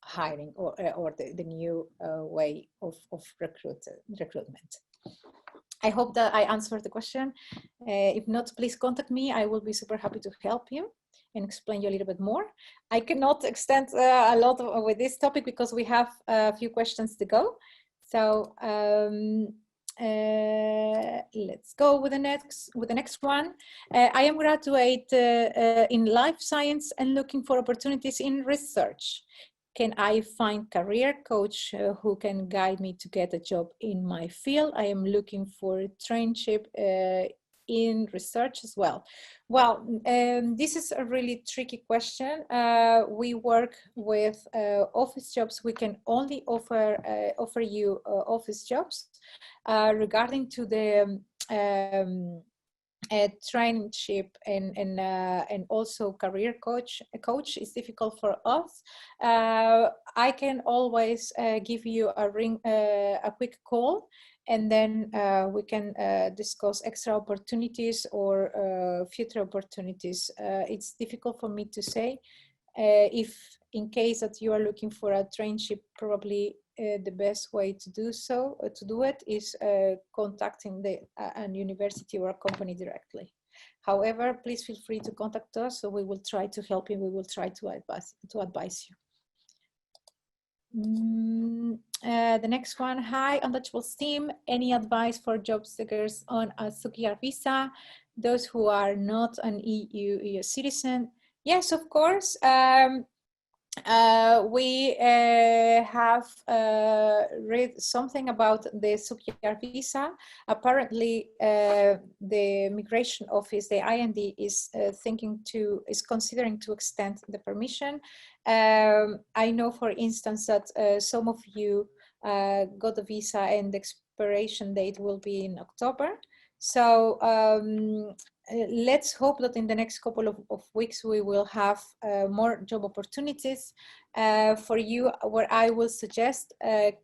S1: hiring, or the new way of recruitment. I hope that I answered the question. If not, please contact me. I will be super happy to help you and explain you a little bit more. I cannot extend a lot with this topic because we have a few questions to go. So let's go with the next one. I am graduate in life science and looking for opportunities in research. Can I find career coach who can guide me to get a job in my field? I am looking for a traineeship in research as well. Well, this is a really tricky question. We work with office jobs. We can only offer you office jobs. Regarding to the traineeship and also career coach is difficult for us. I can always give you a quick call, and then we can discuss extra opportunities or future opportunities. It's difficult for me to say. If in case that you are looking for a traineeship, probably the best way to do it is contacting a university or a company directly. However, please feel free to contact us, so we will try to help you. We will try to advise you. The next one. Hi, Untouchables team. Any advice for job seekers on a Sukiar visa? Those who are not an EU citizen? Yes, of course. We have read something about the Sukiar visa. Apparently, the migration office, the IND, is considering to extend the permission. I know, for instance, that some of you got the visa and the expiration date will be in October. So let's hope that in the next couple of weeks we will have more job opportunities for you, where I will suggest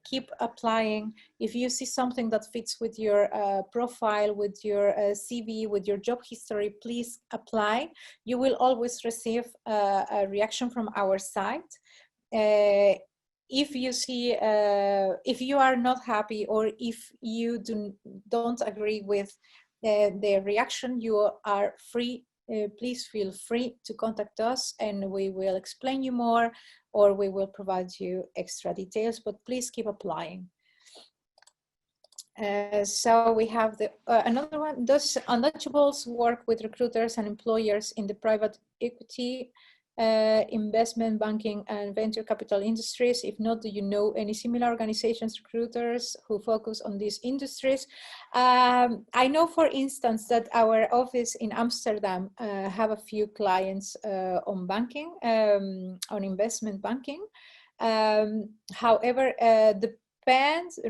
S1: keep applying. If you see something that fits with your profile, with your CV, with your job history, please apply. You will always receive a reaction from our site. If you see, if you are not happy, or if you don't agree with the reaction, you are free. Please feel free to contact us, and we will explain you more, or we will provide you extra details. But please keep applying. So we have another one. Does Untouchables work with recruiters and employers in the private equity, investment banking and venture capital industries? If not, do you know any similar organizations, recruiters who focus on these industries? I know, for instance, that our office in Amsterdam have a few clients on banking, on investment banking. However,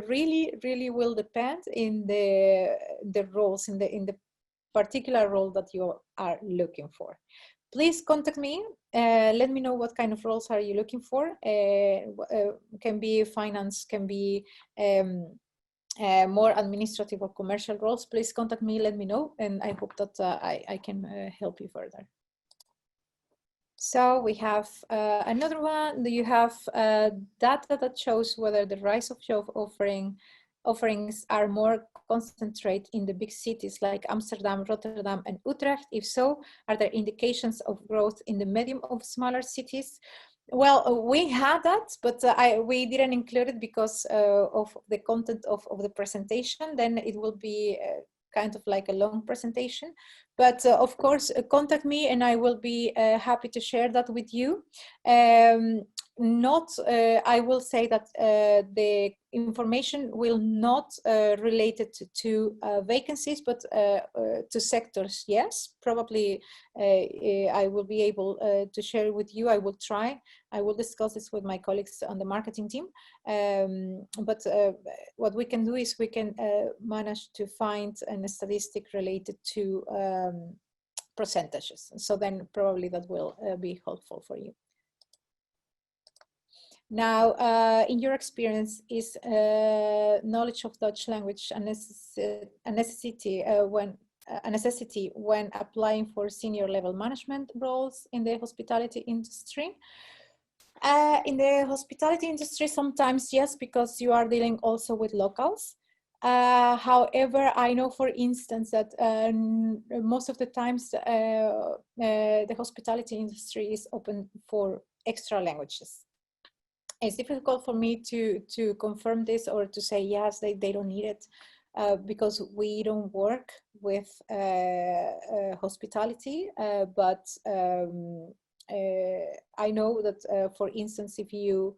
S1: really will depend in the roles, in the particular role that you are looking for. Please contact me. Let me know what kind of roles are you looking for. Can be finance, can be more administrative or commercial roles. Please contact me, let me know, and I hope that I can help you further. So we have another one. Do you have data that shows whether the rise of job offerings are more concentrated in the big cities like Amsterdam, Rotterdam, and Utrecht? If so, are there indications of growth in the medium of smaller cities? Well, we had that, but we didn't include it because of the content of the presentation. Then it will be kind of like a long presentation. But of course, contact me and I will be happy to share that with you. I will say that the information will not related to vacancies, but to sectors. Yes, probably I will be able to share with you. I will try. I will discuss this with my colleagues on the marketing team. But what we can do is we can manage to find a statistic related to percentages. So then probably that will be helpful for you. Now, in your experience, is knowledge of Dutch language a necessity when applying for senior level management roles in the hospitality industry? In the hospitality industry, sometimes yes, because you are dealing also with locals. However, I know, for instance, that most of the times the hospitality industry is open for extra languages. It's difficult for me to confirm this or to say yes, they don't need it, because we don't work with hospitality, but I know that, for instance, if you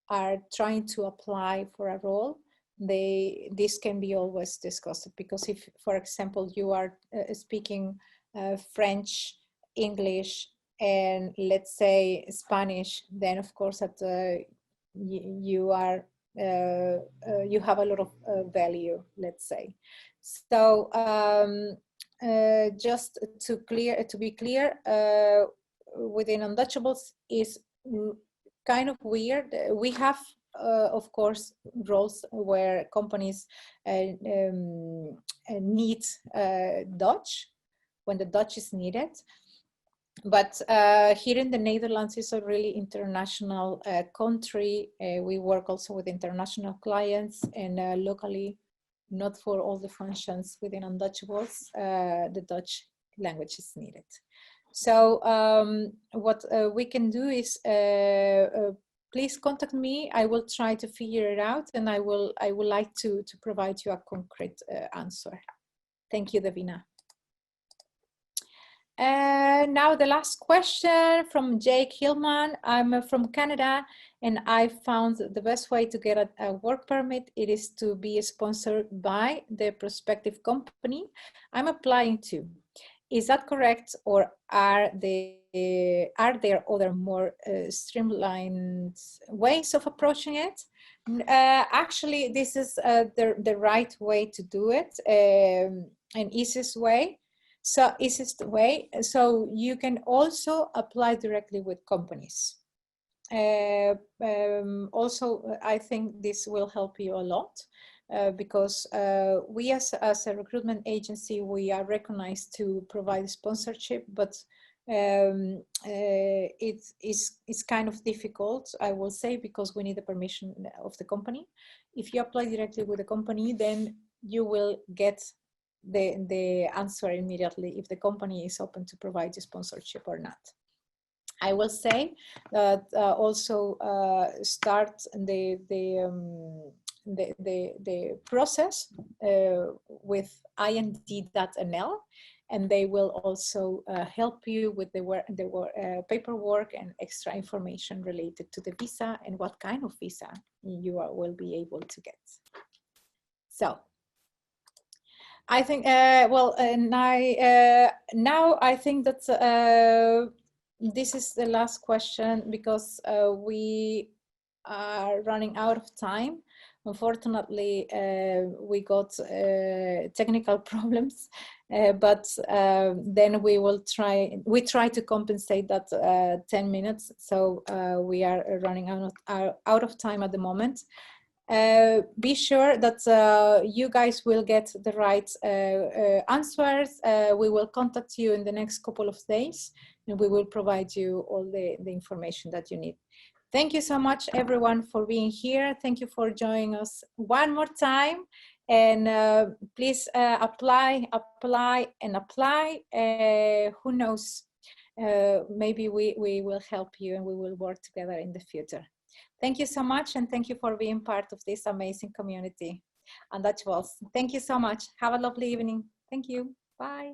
S1: are trying to apply for a role, this can be always discussed, because if, for example, you are speaking French, English, and let's say Spanish, then of course that you are you have a lot of value, let's say. So just to be clear, within Untouchables is kind of weird. We have, of course, roles where companies need Dutch, when the Dutch is needed. But here in the Netherlands is a really international country. We work also with international clients, and locally, not for all the functions within Untouchables, the Dutch language is needed. So what we can do is please contact me. I will try to figure it out, and I would like to provide you a concrete answer. Thank you, Davina. Now the last question from Jake Hillman. I'm from Canada, and I found the best way to get a work permit, it is to be sponsored by the prospective company I'm applying to. Is that correct, or are there other more streamlined ways of approaching it? Actually, this is the right way to do it, an easiest way. So you can also apply directly with companies. Also, I think this will help you a lot. Because we as a recruitment agency, we are recognized to provide sponsorship, but it's kind of difficult, I will say, because we need the permission of the company. If you apply directly with the company, then you will get the answer immediately if the company is open to provide you sponsorship or not. I will say that also start the process with ind.nl, and they will also help you with the paperwork and extra information related to the visa and what kind of visa you will be able to get. So I think, now I think that this is the last question, because we are running out of time. Unfortunately, we got technical problems, but then we try to compensate that 10 minutes. So we are running out of time at the moment. Be sure that you guys will get the right answers. We will contact you in the next couple of days, and we will provide you all the information that you need. Thank you so much, everyone, for being here. Thank you for joining us one more time. And please apply. Who knows? Maybe we will help you, and we will work together in the future. Thank you so much, and thank you for being part of this amazing community. Untouchables. Thank you so much. Have a lovely evening. Thank you. Bye.